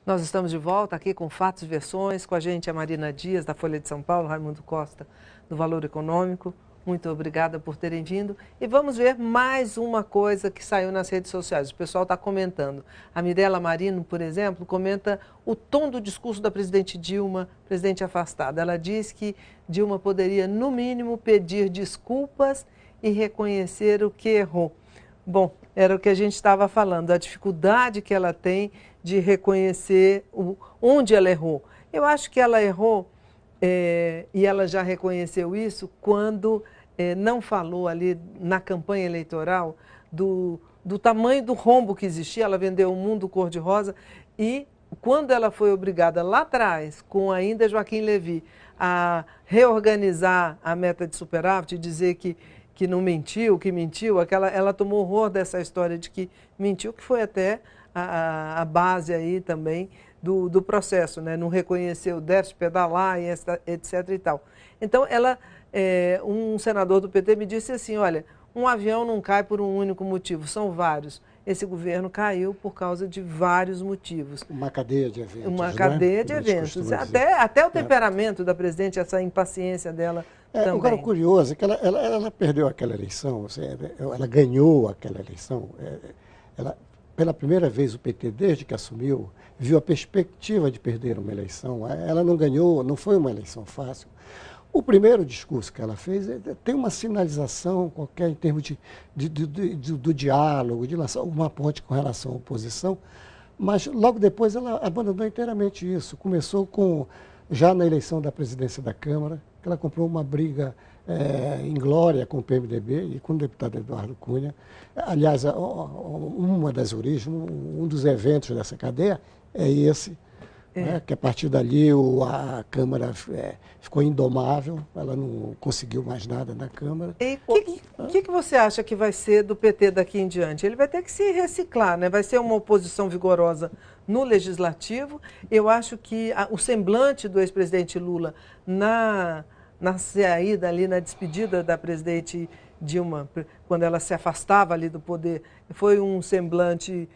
Nós estamos de volta aqui com Fatos e Versões, com a gente a Marina Dias, da Folha de São Paulo, Raimundo Costa, do Valor Econômico. Muito obrigada por terem vindo. E vamos ver mais uma coisa que saiu nas redes sociais. O pessoal está comentando. A Mirella Marino, por exemplo, comenta o tom do discurso da presidente Dilma, presidente afastada. Ela diz que Dilma poderia, no mínimo, pedir desculpas e reconhecer o que errou. Bom, era o que a gente estava falando, a dificuldade que ela tem de reconhecer onde ela errou. Eu acho que ela errou, e ela já reconheceu isso, quando não falou ali na campanha eleitoral do tamanho do rombo que existia. Ela vendeu o mundo cor-de-rosa e quando ela foi obrigada lá atrás, com ainda Joaquim Levy, a reorganizar a meta de superávit e dizer que não mentiu, que mentiu, ela tomou horror dessa história de que mentiu, que foi até a base aí também do processo, né? Não reconheceu o déficit, pedalar, e etc. e tal. Então, um senador do PT me disse assim, olha, um avião não cai por um único motivo, são vários. Esse governo caiu por causa de vários motivos. Uma cadeia de eventos. Uma cadeia de eventos. Até o temperamento da presidente, essa impaciência dela também. Agora, o curioso é que ela perdeu aquela eleição, ela ganhou aquela eleição. Pela primeira vez, o PT, desde que assumiu, viu a perspectiva de perder uma eleição. Ela não ganhou, não foi uma eleição fácil. O primeiro discurso que ela fez tem uma sinalização qualquer em termos do diálogo, de lançar uma ponte com relação à oposição, mas logo depois ela abandonou inteiramente isso. Começou já na eleição da presidência da Câmara, que ela comprou uma briga inglória com o PMDB e com o deputado Eduardo Cunha. Aliás, uma das origens, um dos eventos dessa cadeia é esse, que a partir dali a Câmara ficou indomável, ela não conseguiu mais nada na Câmara. E o que você acha que vai ser do PT daqui em diante? Ele vai ter que se reciclar, né? Vai ser uma oposição vigorosa no Legislativo. Eu acho que o semblante do ex-presidente Lula na saída ali, na despedida da presidente Dilma, quando ela se afastava ali do poder, foi um semblante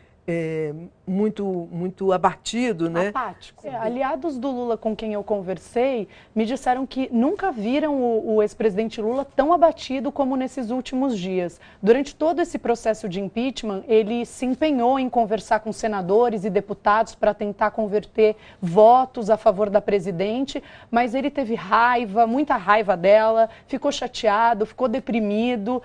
muito abatido, né? Apático. Aliados do Lula com quem eu conversei me disseram que nunca viram o ex-presidente Lula tão abatido como nesses últimos dias. Durante todo esse processo de impeachment, ele se empenhou em conversar com senadores e deputados para tentar converter votos a favor da presidente, mas ele teve raiva, muita raiva dela, ficou chateado, ficou deprimido,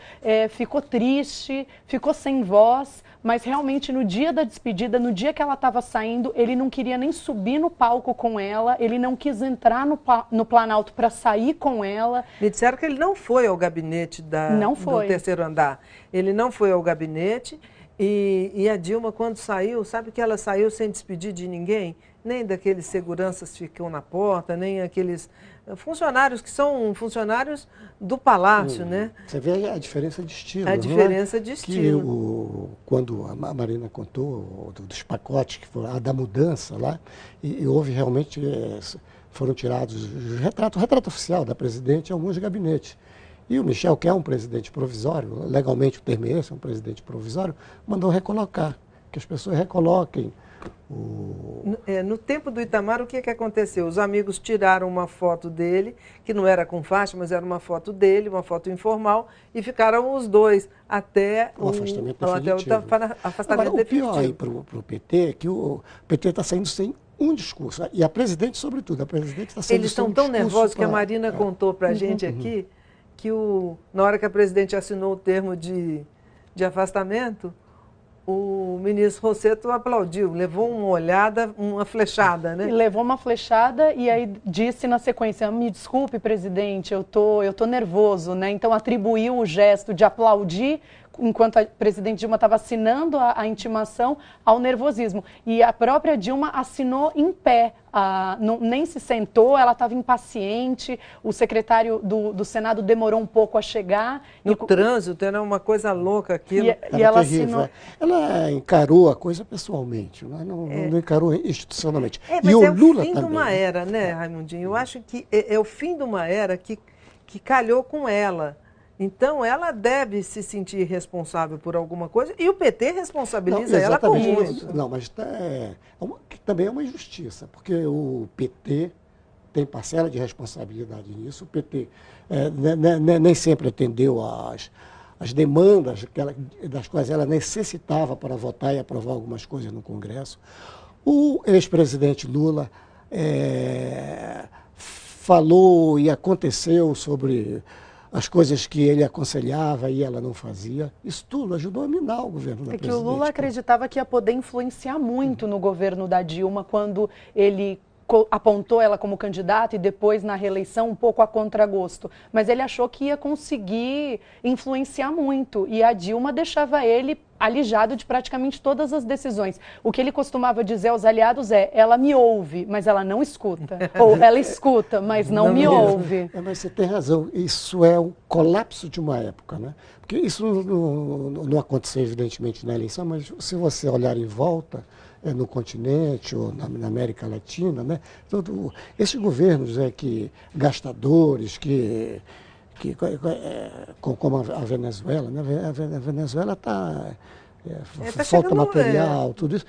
ficou triste, ficou sem voz, mas realmente no dia da despedida, no dia que ela estava saindo, ele não queria nem subir no palco com ela, ele não quis entrar no Planalto para sair com ela. Me disseram que ele não foi ao gabinete do terceiro andar. Ele não foi ao gabinete e a Dilma, quando saiu, sabe que ela saiu sem despedir de ninguém? Nem daqueles seguranças que ficam na porta, nem aqueles funcionários que são funcionários do palácio, né? Você vê a diferença de estilo. A diferença de estilo. Quando a Marina contou dos pacotes, que foram a da mudança lá, e houve realmente, foram tirados o retrato oficial da presidente em alguns gabinetes. E o Michel, que é um presidente provisório, legalmente o termo é esse, um presidente provisório, mandou recolocar, que as pessoas recoloquem. No tempo do Itamar, o que aconteceu? Os amigos tiraram uma foto dele, que não era com faixa, mas era uma foto dele, uma foto informal, e ficaram os dois até o afastamento definitivo. O pior aí para o PT é que o PT está saindo sem um discurso. E a presidente, sobretudo, a presidente está saindo Eles sem um estão tão discurso nervosos que a Marina contou para a gente aqui, que na hora que a presidente assinou o termo de afastamento, o ministro Rossetto aplaudiu, levou uma olhada, uma flechada, né? E levou uma flechada e aí disse na sequência, me desculpe, presidente, eu tô nervoso, né? Então atribuiu o gesto de aplaudir enquanto a presidente Dilma estava assinando a intimação ao nervosismo. E a própria Dilma assinou em pé, nem se sentou, ela estava impaciente, o secretário do Senado demorou um pouco a chegar. No trânsito, era uma coisa louca aquilo. E ela assinou. Ela encarou a coisa pessoalmente, não encarou institucionalmente. Mas e o Lula fim também, de uma era, né, Raimundinho? Eu acho que é o fim de uma era que calhou com ela. Então, ela deve se sentir responsável por alguma coisa e o PT responsabiliza Não, ela com exatamente muito. Não, mas também é uma injustiça, porque o PT tem parcela de responsabilidade nisso. O PT nem sempre atendeu às demandas das quais ela necessitava para votar e aprovar algumas coisas no Congresso. O ex-presidente Lula falou e aconteceu sobre as coisas que ele aconselhava e ela não fazia. Isso tudo ajudou a minar o governo da presidente. É que o Lula acreditava que ia poder influenciar muito no governo da Dilma quando ele apontou ela como candidata e depois na reeleição um pouco a contragosto. Mas ele achou que ia conseguir influenciar muito e a Dilma deixava ele alijado de praticamente todas as decisões. O que ele costumava dizer aos aliados ela me ouve, mas ela não escuta. Ou ela escuta, mas não me ouve. Mas você tem razão, isso é um colapso de uma época, né? Porque isso não aconteceu evidentemente na eleição, mas se você olhar em volta, no continente ou na América Latina, né? Esses governos gastadores, como a Venezuela, né? A Venezuela está... falta material, tudo isso.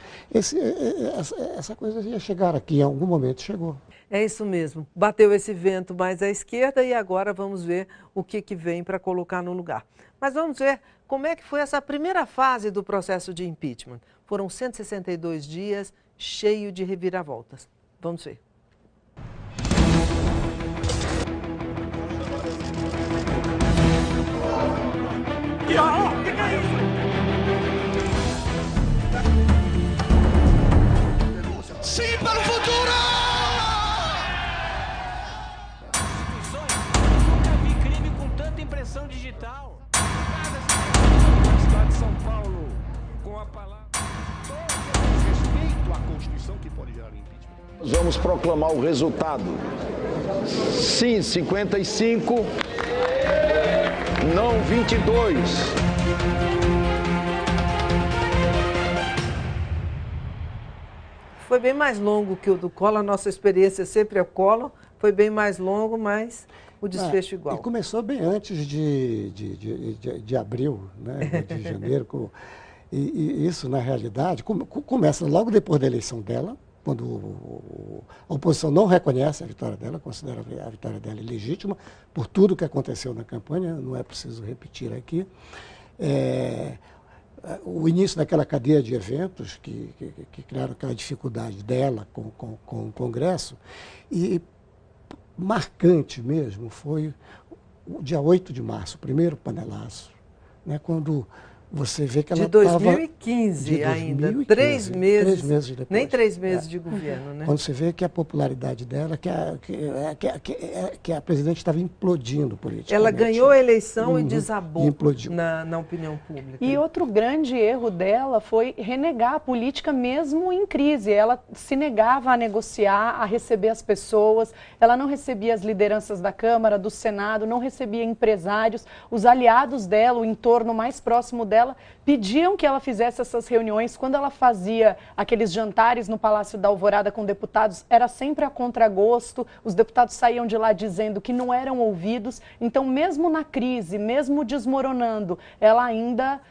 Essa coisa ia chegar aqui, em algum momento chegou. É isso mesmo. Bateu esse vento mais à esquerda e agora vamos ver o que vem para colocar no lugar. Mas vamos ver como é que foi essa primeira fase do processo de impeachment. Foram 162 dias, cheio de reviravoltas. Vamos ver. Sim para o futuro! Nunca vi crime com tanta impressão digital. Estado de São Paulo, com a palavra. Respeito à Constituição que pode gerar impeachment. Vamos proclamar o resultado. Sim, 55. Não, 22. Foi bem mais longo que o do Collor, a nossa experiência sempre é o Collor, foi bem mais longo, mas o desfecho igual. E começou bem antes de abril, né, de janeiro, e isso, na realidade, começa logo depois da eleição dela, quando a oposição não reconhece a vitória dela, considera a vitória dela ilegítima, por tudo que aconteceu na campanha, não é preciso repetir aqui. O início daquela cadeia de eventos que criaram aquela dificuldade dela com o Congresso, e marcante mesmo foi o dia 8 de março, o primeiro panelaço, né, quando você vê que ela estava... De 2015 ainda, 3 meses depois. Nem 3 meses de governo, né? Quando você vê que a popularidade dela, que a presidente estava implodindo politicamente. Ela ganhou a eleição e desabou na opinião pública. E outro grande erro dela foi renegar a política mesmo em crise. Ela se negava a negociar, a receber as pessoas, ela não recebia as lideranças da Câmara, do Senado, não recebia empresários. Os aliados dela, o entorno mais próximo dela, pediam que ela fizesse essas reuniões. Quando ela fazia aqueles jantares no Palácio da Alvorada com deputados, era sempre a contragosto, os deputados saíam de lá dizendo que não eram ouvidos. Então, mesmo na crise, mesmo desmoronando, ela ainda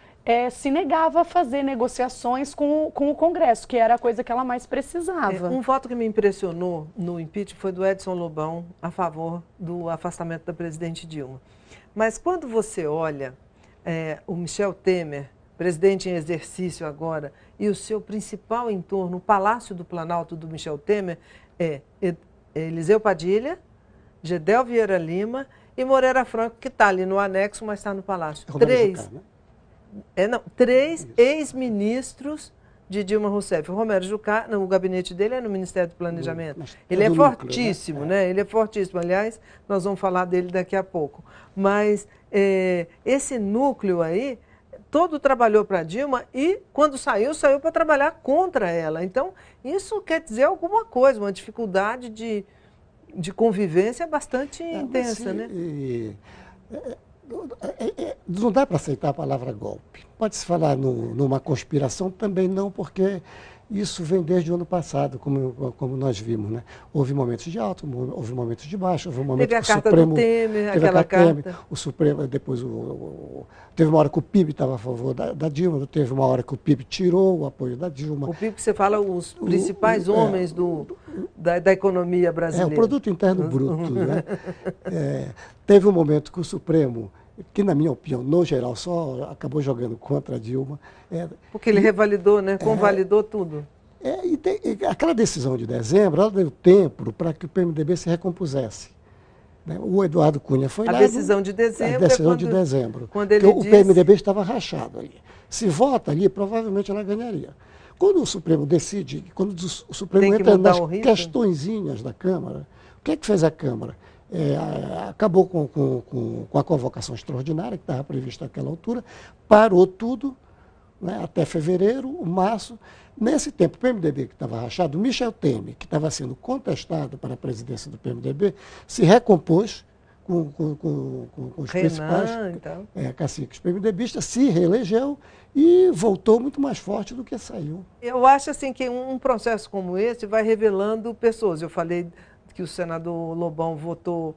se negava a fazer negociações com o Congresso, que era a coisa que ela mais precisava. Um voto que me impressionou no impeachment foi do Edson Lobão a favor do afastamento da presidente Dilma. Mas quando você olha o Michel Temer, presidente em exercício agora, e o seu principal entorno, o Palácio do Planalto do Michel Temer, Eliseu Padilha, Gedel Vieira Lima e Moreira Franco, que está ali no anexo, mas está no Palácio. Três ex-ministros de Dilma Rousseff. O Romero Jucá, o gabinete dele é no Ministério do Planejamento. Ele é fortíssimo, núcleo, né? Ele é fortíssimo. Aliás, nós vamos falar dele daqui a pouco. Mas esse núcleo aí, todo trabalhou para Dilma e, quando saiu para trabalhar contra ela. Então, isso quer dizer alguma coisa, uma dificuldade de convivência bastante intensa, né? Não dá para aceitar a palavra golpe. Pode-se falar numa conspiração, também não, porque isso vem desde o ano passado, como nós vimos, né? Houve momentos de alto, houve momentos de baixo, houve um momento Teve a que carta o Supremo... do Temer, teve aquela a carta do Temer, carta. o Supremo, depois teve uma hora que o PIB estava a favor da Dilma, teve uma hora que o PIB tirou o apoio da Dilma. O PIB, você fala, os principais homens da economia brasileira. O produto interno bruto, né? Teve um momento que o Supremo, que na minha opinião, no geral, só acabou jogando contra a Dilma. Porque ele revalidou, né? Convalidou tudo. Aquela decisão de dezembro, ela deu tempo para que o PMDB se recompusesse. Né? O Eduardo Cunha foi lá... A decisão de dezembro de dezembro. Quando ele o PMDB estava rachado ali. Se vota ali, provavelmente ela ganharia. Quando o Supremo decide, quando o Supremo entra nas questõezinhas da Câmara, o que é que fez a Câmara? Acabou com a convocação extraordinária, que estava prevista naquela altura, parou tudo, né, até fevereiro, março. Nesse tempo, o PMDB que estava rachado, o Michel Temer, que estava sendo contestado para a presidência do PMDB, se recompôs com os principais caciques PMDBistas, se reelegeu e voltou muito mais forte do que saiu. Eu acho assim que um processo como esse vai revelando pessoas. Eu falei que o senador Lobão votou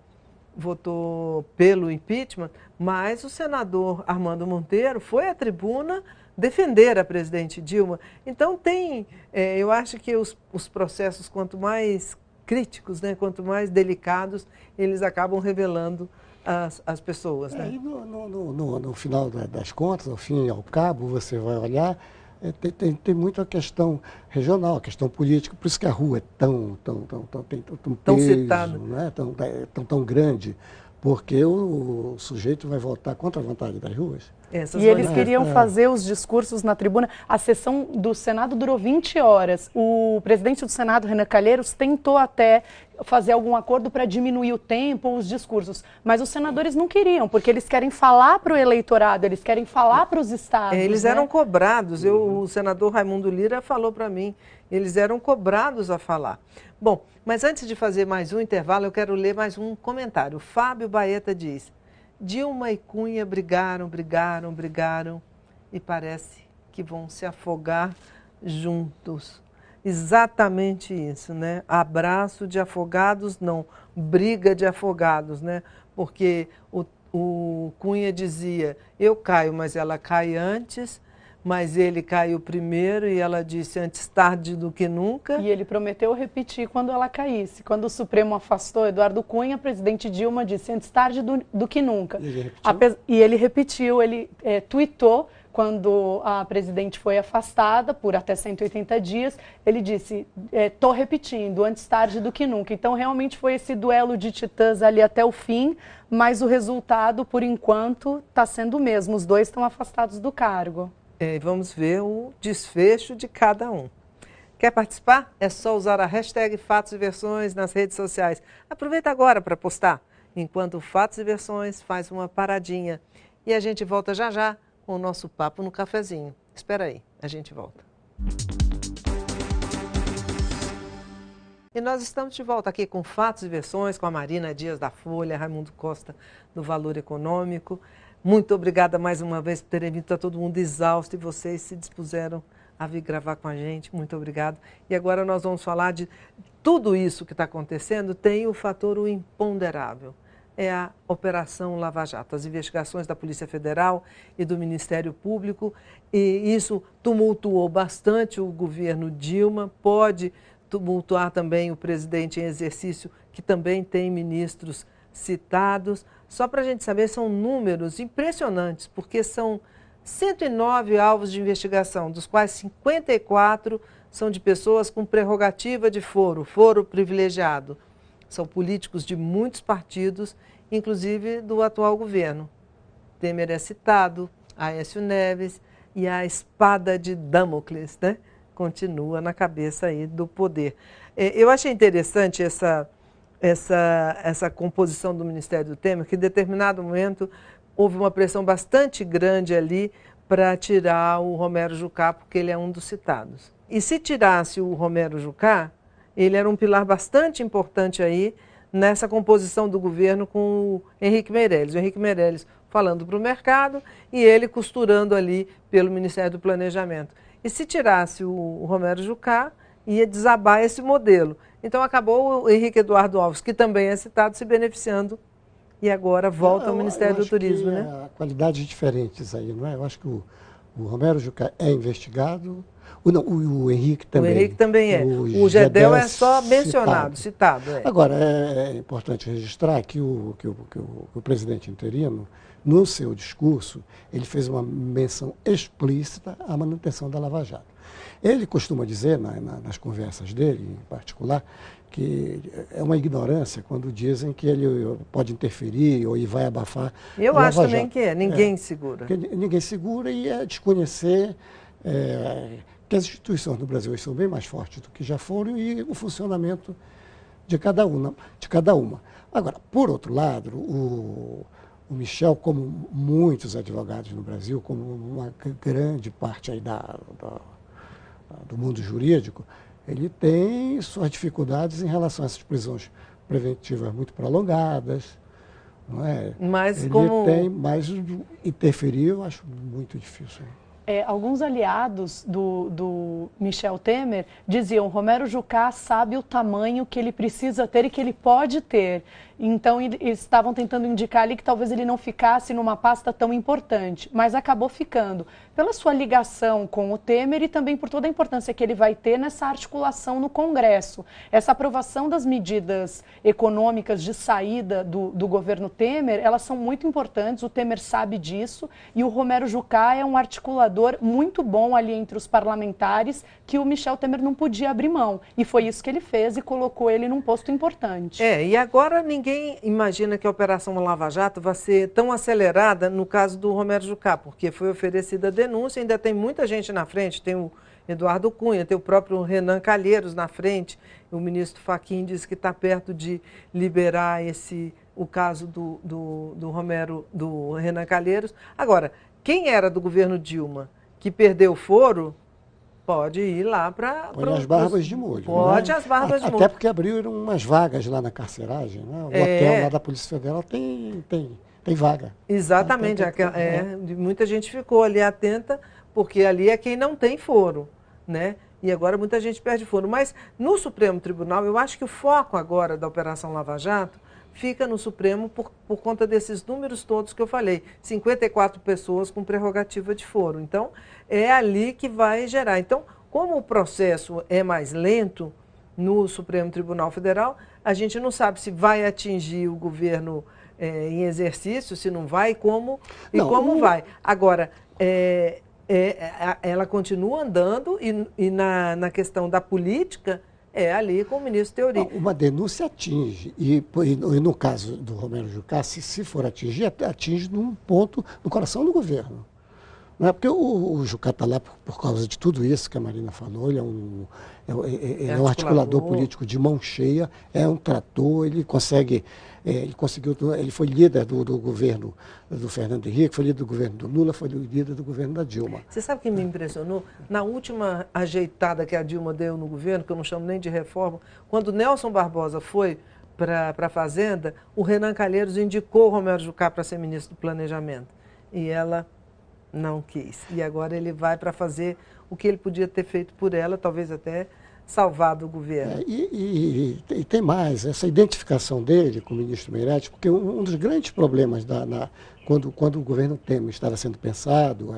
pelo impeachment, mas o senador Armando Monteiro foi à tribuna defender a presidente Dilma. Então eu acho que os processos, quanto mais críticos, né, quanto mais delicados, eles acabam revelando as pessoas. Né? E no final das contas, ao fim e ao cabo, você vai olhar, tem muito a questão regional, a questão política, por isso que a rua é tão peso, citada, né, tão grande, porque o sujeito vai votar contra a vontade das ruas. E eles queriam fazer os discursos na tribuna. A sessão do Senado durou 20 horas. O presidente do Senado, Renan Calheiros, tentou até fazer algum acordo para diminuir o tempo, os discursos. Mas os senadores não queriam, porque eles querem falar para o eleitorado, eles querem falar para os estados. Eles eram cobrados. O senador Raimundo Lira falou para mim, eles eram cobrados a falar. Bom, mas antes de fazer mais um intervalo, eu quero ler mais um comentário. O Fábio Baeta diz: Dilma e Cunha brigaram e parece que vão se afogar juntos. Exatamente isso, né? Abraço de afogados, não, briga de afogados, né? Porque o Cunha dizia, eu caio, mas ela cai antes, mas ele caiu primeiro e ela disse antes tarde do que nunca. E ele prometeu repetir quando ela caísse. Quando o Supremo afastou Eduardo Cunha, a presidente Dilma disse antes tarde do que nunca. E ele repetiu, ele tuitou quando a presidente foi afastada por até 180 dias, ele disse, estou repetindo, antes tarde do que nunca. Então, realmente foi esse duelo de titãs ali até o fim, mas o resultado, por enquanto, está sendo o mesmo. Os dois estão afastados do cargo. Vamos ver o desfecho de cada um. Quer participar? É só usar a hashtag Fatos e Versões nas redes sociais. Aproveita agora para postar, enquanto Fatos e Versões faz uma paradinha. E a gente volta já já com o nosso Papo no Cafezinho. Espera aí, a gente volta. E nós estamos de volta aqui com Fatos e Versões, com a Marina Dias da Folha, Raimundo Costa do Valor Econômico. Muito obrigada mais uma vez por terem vindo, está todo mundo exausto e vocês se dispuseram a vir gravar com a gente. Muito obrigado. E agora nós vamos falar de tudo isso que está acontecendo, tem o fator imponderável. É a Operação Lava Jato, as investigações da Polícia Federal e do Ministério Público, e isso tumultuou bastante o governo Dilma, pode tumultuar também o presidente em exercício, que também tem ministros citados. Só para a gente saber, são números impressionantes, porque são 109 alvos de investigação, dos quais 54 são de pessoas com prerrogativa de foro privilegiado. São políticos de muitos partidos, inclusive do atual governo. Temer é citado, Aécio Neves e a espada de Damocles, né? Continua na cabeça aí do poder. Eu achei interessante essa composição do Ministério do Temer, que em determinado momento houve uma pressão bastante grande ali para tirar o Romero Jucá, porque ele é um dos citados. E se tirasse o Romero Jucá, ele era um pilar bastante importante aí nessa composição do governo com o Henrique Meirelles. O Henrique Meirelles falando para o mercado e ele costurando ali pelo Ministério do Planejamento. E se tirasse o Romero Jucá, ia desabar esse modelo. Então acabou o Henrique Eduardo Alves, que também é citado, se beneficiando e agora volta ao Ministério do Turismo, né? Há qualidades diferentes aí, não é? Eu acho que o Romero Jucá é investigado. O Henrique também. O Henrique também é. O Gedel é só mencionado, citado. Agora, é importante registrar que o presidente interino, no seu discurso, ele fez uma menção explícita à manutenção da Lava Jato. Ele costuma dizer, nas conversas dele, em particular, que é uma ignorância quando dizem que ele pode interferir ou vai abafar. Eu acho também que é. Ninguém segura. Ninguém segura e é desconhecer que as instituições do Brasil são bem mais fortes do que já foram e o funcionamento de cada uma. Agora, por outro lado, o Michel, como muitos advogados no Brasil, como uma grande parte aí do mundo jurídico, ele tem suas dificuldades em relação a essas prisões preventivas muito prolongadas, não é? Mas interferir eu acho muito difícil. Alguns aliados do Michel Temer diziam: Romero Jucá sabe o tamanho que ele precisa ter e que ele pode ter. Então, estavam tentando indicar ali que talvez ele não ficasse numa pasta tão importante, mas acabou ficando pela sua ligação com o Temer e também por toda a importância que ele vai ter nessa articulação no Congresso. Essa aprovação das medidas econômicas de saída do governo Temer, elas são muito importantes, o Temer sabe disso, e o Romero Jucá é um articulador muito bom ali entre os parlamentares que o Michel Temer não podia abrir mão. E foi isso que ele fez e colocou ele num posto importante. E agora ninguém imagina que a Operação Lava Jato vai ser tão acelerada no caso do Romero Jucá, porque foi oferecida a denúncia, ainda tem muita gente na frente, tem o Eduardo Cunha, tem o próprio Renan Calheiros na frente, o ministro Fachin diz que está perto de liberar o caso do Renan Calheiros. Agora, quem era do governo Dilma que perdeu o foro, pode ir lá para... Põe as barbas de molho. Pode, né? as barbas de molho. Até porque abriram umas vagas lá na carceragem, né? O hotel lá da Polícia Federal tem vaga. Exatamente. Muita gente ficou ali atenta, porque ali é quem não tem foro, né? E agora muita gente perde foro. Mas no Supremo Tribunal, eu acho que o foco agora da Operação Lava Jato fica no Supremo por conta desses números todos que eu falei. 54 pessoas com prerrogativa de foro. Então, é ali que vai gerar. Então, como o processo é mais lento no Supremo Tribunal Federal, a gente não sabe se vai atingir o governo em exercício, se não vai, como vai. Agora, ela continua andando e na questão da política, ali com o ministro Teori. Uma denúncia atinge, e no caso do Romero Jucá, se for atingir, atinge num ponto no coração do governo. Não é porque o Jucá está lá por causa de tudo isso que a Marina falou, ele é um articulador político de mão cheia, é um trator, ele foi líder do governo do Fernando Henrique, foi líder do governo do Lula, foi líder do governo da Dilma. Você sabe o que me impressionou? Na última ajeitada que a Dilma deu no governo, que eu não chamo nem de reforma, quando Nelson Barbosa foi para a Fazenda, o Renan Calheiros indicou o Romero Jucá para ser ministro do Planejamento. E ela não quis. E agora ele vai para fazer o que ele podia ter feito por ela, talvez até salvado o governo. E tem mais, essa identificação dele com o ministro Meirelles, porque um dos grandes problemas quando o governo Temer estava sendo pensado,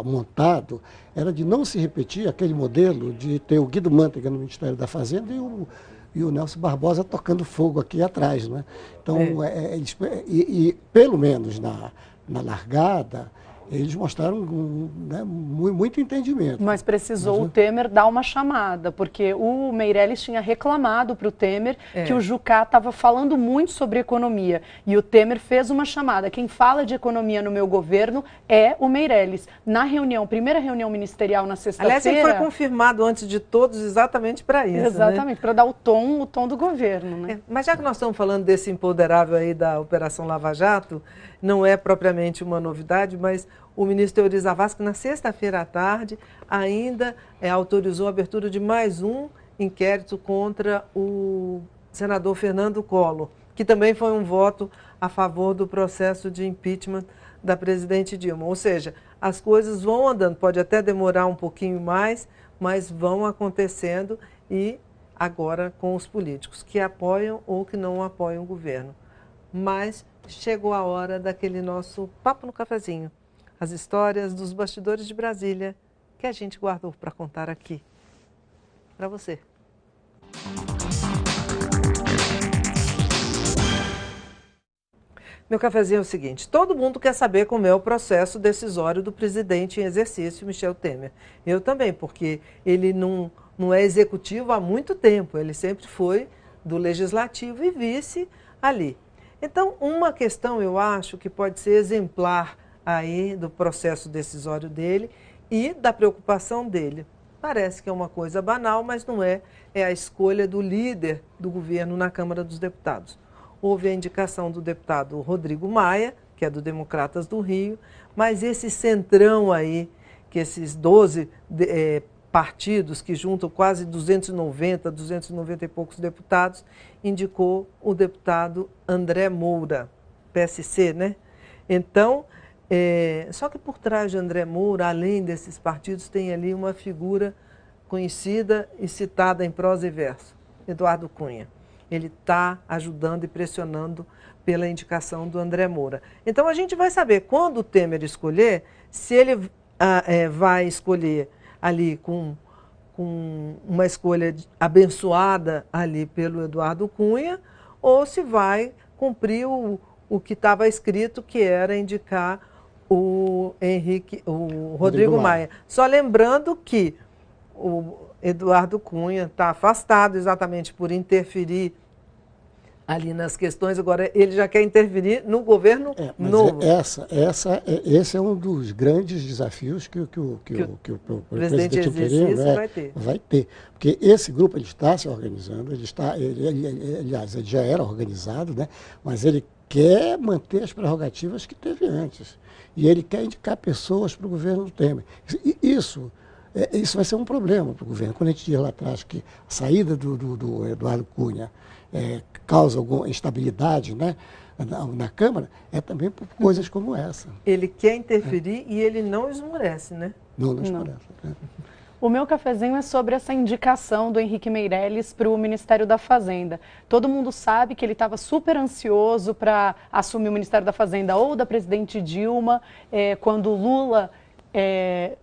montado, era de não se repetir aquele modelo de ter o Guido Mantega no Ministério da Fazenda e o Nelson Barbosa tocando fogo aqui atrás. Né? Então, pelo menos na largada, eles mostraram muito entendimento. Mas precisou o Temer dar uma chamada, porque o Meirelles tinha reclamado para o Temer que o Jucá estava falando muito sobre economia. E o Temer fez uma chamada. Quem fala de economia no meu governo é o Meirelles. Na primeira reunião ministerial na sexta-feira... Aliás, ele foi confirmado antes de todos exatamente para isso. Exatamente, para dar o tom do governo. Né? Mas já que nós estamos falando desse imponderável aí da Operação Lava Jato, não é propriamente uma novidade, mas o ministro Teori Zavascki, na sexta-feira à tarde, ainda autorizou a abertura de mais um inquérito contra o senador Fernando Collor, que também foi um voto a favor do processo de impeachment da presidente Dilma. Ou seja, as coisas vão andando, pode até demorar um pouquinho mais, mas vão acontecendo, e agora com os políticos que apoiam ou que não apoiam o governo. Mas chegou a hora daquele nosso Papo no Cafezinho, as histórias dos bastidores de Brasília que a gente guardou para contar aqui para você. Meu cafezinho é o seguinte: todo mundo quer saber como é o processo decisório do presidente em exercício, Michel Temer. Eu também, porque ele não é executivo há muito tempo, ele sempre foi do legislativo e vice ali. Então, uma questão eu acho que pode ser exemplar aí do processo decisório dele e da preocupação dele. Parece que é uma coisa banal, mas não é. É a escolha do líder do governo na Câmara dos Deputados. Houve a indicação do deputado Rodrigo Maia, que é do Democratas do Rio, mas esse centrão aí, que esses 12 partidos que juntam quase 290 e poucos deputados, indicou o deputado André Moura, PSC, né? Então, só que por trás de André Moura, além desses partidos, tem ali uma figura conhecida e citada em prosa e verso, Eduardo Cunha. Ele está ajudando e pressionando pela indicação do André Moura. Então, a gente vai saber, quando o Temer escolher, se ele vai escolher ali com uma escolha abençoada ali pelo Eduardo Cunha, ou se vai cumprir o que estava escrito, que era indicar o Rodrigo Maia. Só lembrando que o Eduardo Cunha está afastado exatamente por interferir ali nas questões. Agora ele já quer interferir no governo novo. Esse é um dos grandes desafios que o presidente interino vai ter. Porque esse grupo ele está se organizando, aliás, ele já era organizado, né? Mas ele quer manter as prerrogativas que teve antes. E ele quer indicar pessoas para o governo Temer. E isso vai ser um problema para o governo. Quando a gente diz lá atrás que a saída do Eduardo Cunha causa alguma instabilidade, né, na Câmara, é também por coisas como essa. Ele quer interferir e ele não esmorece, né? Não esmorece. O meu cafezinho é sobre essa indicação do Henrique Meirelles para o Ministério da Fazenda. Todo mundo sabe que ele estava super ansioso para assumir o Ministério da Fazenda ou da presidente Dilma, quando o Lula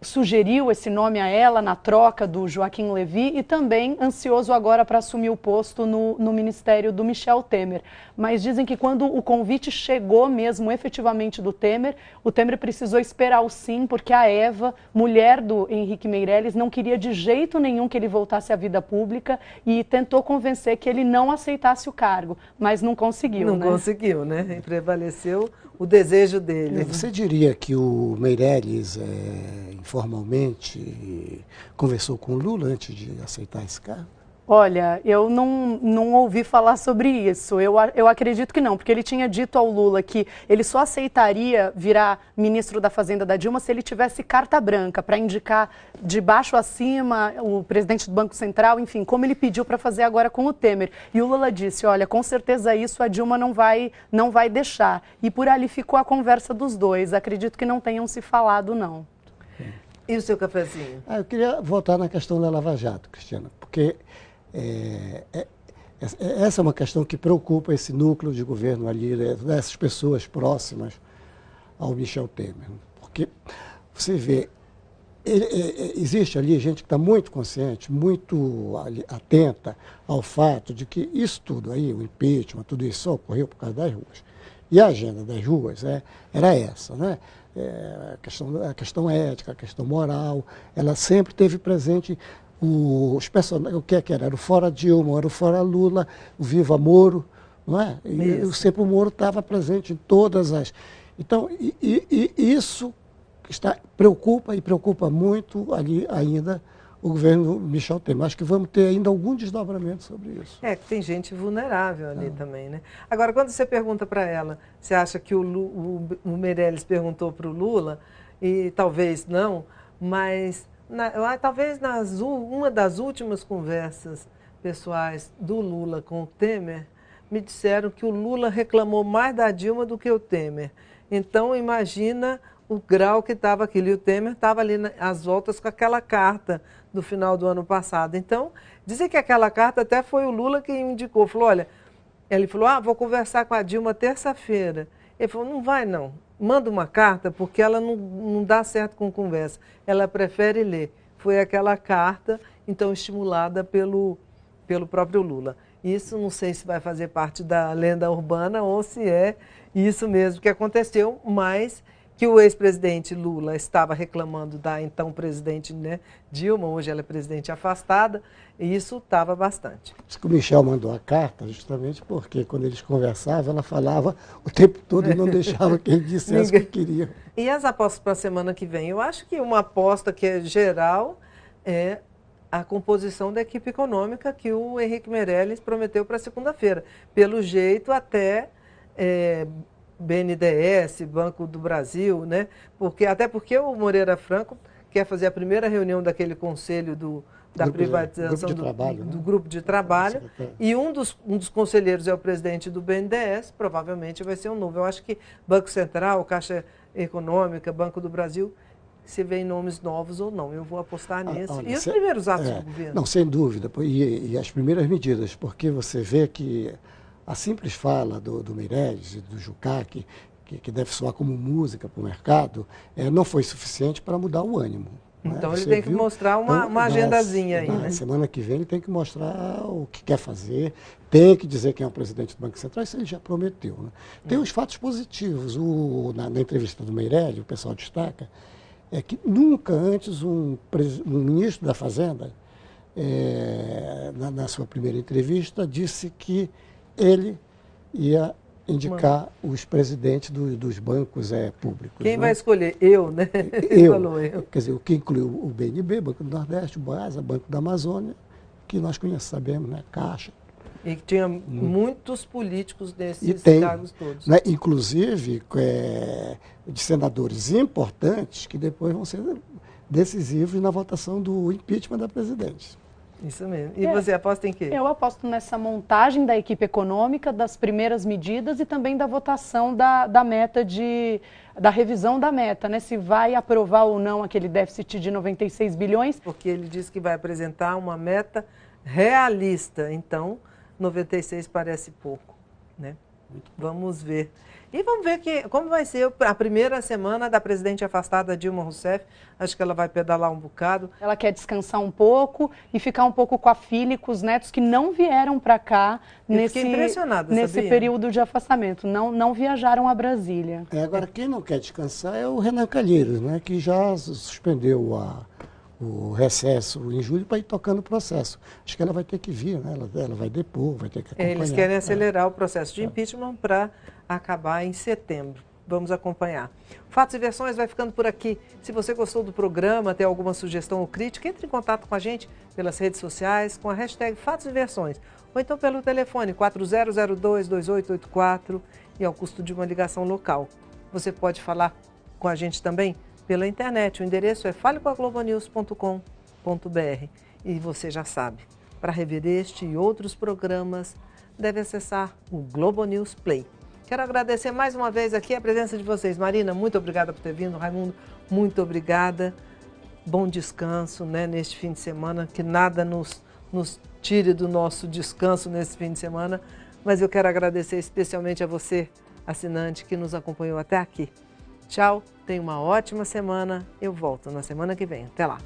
sugeriu esse nome a ela na troca do Joaquim Levy, e também ansioso agora para assumir o posto no Ministério do Michel Temer. Mas dizem que quando o convite chegou mesmo efetivamente do Temer, o Temer precisou esperar o sim, porque a Eva, mulher do Henrique Meirelles, não queria de jeito nenhum que ele voltasse à vida pública e tentou convencer que ele não aceitasse o cargo, mas não conseguiu. Não conseguiu, né? E prevaleceu o desejo dele. Você diria que o Meirelles informalmente conversou com o Lula antes de aceitar esse cargo? Olha, eu não ouvi falar sobre isso. Eu acredito que não, porque ele tinha dito ao Lula que ele só aceitaria virar ministro da Fazenda da Dilma se ele tivesse carta branca para indicar de baixo a cima o presidente do Banco Central, enfim, como ele pediu para fazer agora com o Temer. E o Lula disse, olha, com certeza isso a Dilma não vai deixar. E por ali ficou a conversa dos dois. Acredito que não tenham se falado, não. E o seu cafezinho? Eu queria voltar na questão da Lava Jato, Cristiana, porque essa é uma questão que preocupa esse núcleo de governo ali, dessas pessoas próximas ao Michel Temer. Porque você vê, existe ali gente que está muito consciente, muito atenta ao fato de que isso tudo aí, o impeachment, tudo isso só ocorreu por causa das ruas. E a agenda das ruas era essa, né? A questão ética, a questão moral, ela sempre esteve presente. Os personagens, o que era? Era o Fora Dilma, era o Fora Lula, o Viva Moro, não é? E sempre o Moro estava presente em todas as... Então, isso preocupa muito ali ainda o governo Michel Temer. Acho que vamos ter ainda algum desdobramento sobre isso. Que tem gente vulnerável ali também, né? Agora, quando você pergunta para ela, você acha que o Meirelles perguntou para o Lula, e talvez não, mas... talvez uma das últimas conversas pessoais do Lula com o Temer, me disseram que o Lula reclamou mais da Dilma do que o Temer. Então, imagina o grau que estava aquilo. E o Temer estava ali às voltas com aquela carta do final do ano passado. Então, dizem que aquela carta até foi o Lula que indicou. Falou, olha, ele falou, vou conversar com a Dilma terça-feira. Ele falou, não vai não, manda uma carta porque ela não dá certo com conversa. Ela prefere ler. Foi aquela carta, então, estimulada pelo próprio Lula. Isso não sei se vai fazer parte da lenda urbana ou se é isso mesmo que aconteceu, mas que o ex-presidente Lula estava reclamando da então presidente, né, Dilma, hoje ela é presidente afastada, e isso estava bastante. Diz que o Michel mandou a carta justamente porque quando eles conversavam, ela falava o tempo todo e não deixava que ele dissesse o que queria. E as apostas para a semana que vem? Eu acho que uma aposta que é geral é a composição da equipe econômica que o Henrique Meirelles prometeu para segunda-feira. Pelo jeito, até BNDES, Banco do Brasil, né? Até porque o Moreira Franco quer fazer a primeira reunião daquele conselho da privatização do grupo de trabalho, e um dos conselheiros é o presidente do BNDES, provavelmente vai ser um novo. Eu acho que Banco Central, Caixa Econômica, Banco do Brasil, se vê nomes novos ou não. Eu vou apostar nisso. Olha, e os primeiros atos do governo? Não, sem dúvida. E as primeiras medidas, porque você vê que a simples fala do Meirelles e do Jucá, que deve soar como música para o mercado, não foi suficiente para mudar o ânimo. Então ele tem que mostrar uma agendazinha aí, né? Semana que vem ele tem que mostrar o que quer fazer, tem que dizer quem é o presidente do Banco Central, isso ele já prometeu. Né? Tem os fatos positivos. Na entrevista do Meirelles, o pessoal destaca, é que nunca antes um ministro da Fazenda, na sua primeira entrevista, disse que ele ia indicar os presidentes dos bancos públicos. Quem né? vai escolher? Eu, né? Eu. Falou eu. Quer dizer, o que incluiu o BNB, Banco do Nordeste, o BASA, Banco da Amazônia, que nós sabemos, né? Caixa. E que tinha muitos políticos nesses cargos todos. Né? Inclusive, de senadores importantes que depois vão ser decisivos na votação do impeachment da presidente. Isso mesmo. E você aposta em quê? Eu aposto nessa montagem da equipe econômica, das primeiras medidas e também da votação da meta da revisão da meta, né? Se vai aprovar ou não aquele déficit de 96 bilhões. Porque ele disse que vai apresentar uma meta realista. Então, 96 parece pouco, né? Vamos ver. E vamos ver como vai ser a primeira semana da presidente afastada Dilma Rousseff. Acho que ela vai pedalar um bocado. Ela quer descansar um pouco e ficar um pouco com a filha e com os netos que não vieram para cá nesse período de afastamento. Não viajaram a Brasília. Agora, quem não quer descansar é o Renan Calheiros, né, que já suspendeu o recesso em julho para ir tocando o processo. Acho que ela vai ter que vir, né? Ela vai depor, vai ter que acompanhar. Eles querem acelerar o processo de impeachment para acabar em setembro. Vamos acompanhar. Fatos e Versões vai ficando por aqui. Se você gostou do programa, tem alguma sugestão ou crítica, entre em contato com a gente pelas redes sociais com a hashtag Fatos e Versões. Ou então pelo telefone 4002-2884 e ao custo de uma ligação local. Você pode falar com a gente também pela internet. O endereço é falecoaglobonews.com.br. E você já sabe, para rever este e outros programas, deve acessar o Globo News Play. Quero agradecer mais uma vez aqui a presença de vocês. Marina, muito obrigada por ter vindo. Raimundo, muito obrigada. Bom descanso, né, neste fim de semana. Que nada nos tire do nosso descanso nesse fim de semana. Mas eu quero agradecer especialmente a você, assinante, que nos acompanhou até aqui. Tchau, tenha uma ótima semana. Eu volto na semana que vem. Até lá.